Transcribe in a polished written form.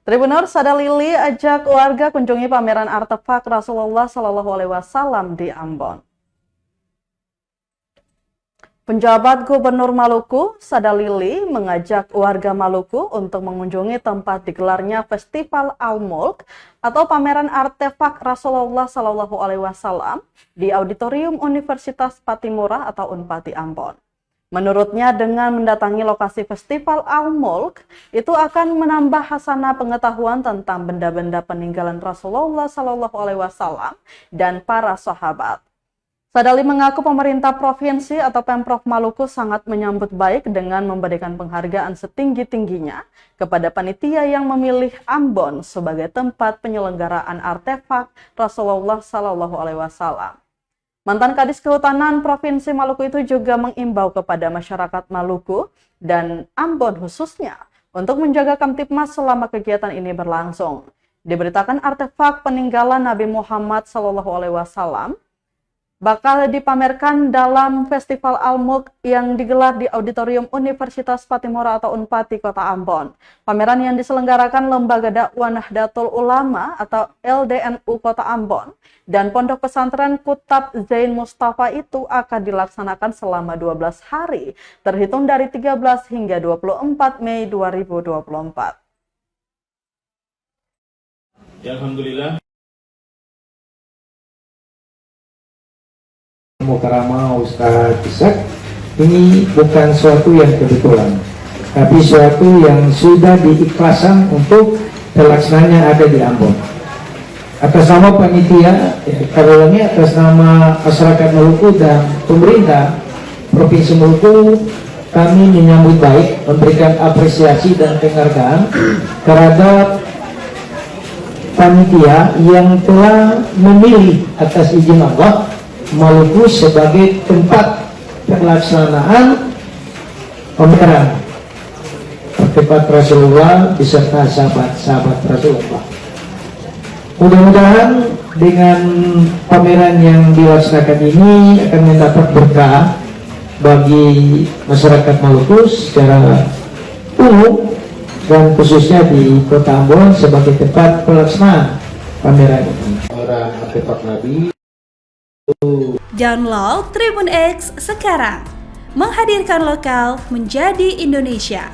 Tribunur Sadalili ajak warga kunjungi pameran artefak Rasulullah SAW di Ambon. Penjabat Gubernur Maluku, Sadalili, mengajak warga Maluku untuk mengunjungi tempat digelarnya Festival Al-Mulk atau pameran artefak Rasulullah SAW di Auditorium Universitas Patimura atau Unpati Ambon. Menurutnya, dengan mendatangi lokasi Festival Al-Mulk, itu akan menambah hasanah pengetahuan tentang benda-benda peninggalan Rasulullah SAW dan para sahabat. Sadali mengaku pemerintah provinsi atau Pemprov Maluku sangat menyambut baik dengan memberikan penghargaan setinggi-tingginya kepada panitia yang memilih Ambon sebagai tempat penyelenggaraan artefak Rasulullah SAW. Mantan Kadis Kehutanan Provinsi Maluku itu juga mengimbau kepada masyarakat Maluku dan Ambon khususnya untuk menjaga Kamtibmas selama kegiatan ini berlangsung. Diberitakan artefak peninggalan Nabi Muhammad SAW bakal dipamerkan dalam Festival Al-Mulk yang digelar di Auditorium Universitas Patimura atau Unpati, Kota Ambon. Pameran yang diselenggarakan Lembaga Dakwah Nahdlatul Ulama atau LDNU Kota Ambon dan Pondok Pesantren Kutab Zain Mustafa itu akan dilaksanakan selama 12 hari, terhitung dari 13 hingga 24 Mei 2024. Ya, Alhamdulillah. Mukarama Ustaz Ishak, ini bukan suatu yang kebetulan, tapi suatu yang sudah diikhlaskan untuk terlaksananya ada di Ambon. Atas nama panitia, kalau ini atas nama masyarakat Maluku dan pemerintah Provinsi Maluku, kami menyambut baik, memberikan apresiasi dan penghargaan terhadap panitia yang telah memilih atas izin Allah Maluku sebagai tempat pelaksanaan pameran artefak Rasulullah beserta sahabat-sahabat Rasulullah. Mudah-mudahan dengan pameran yang dilaksanakan ini akan mendapat berkah bagi masyarakat Maluku secara umum dan khususnya di Kota Ambon sebagai tempat pelaksanaan pameran ini. Pameran artefak Nabi. Download Tribun X sekarang, menghadirkan lokal menjadi Indonesia.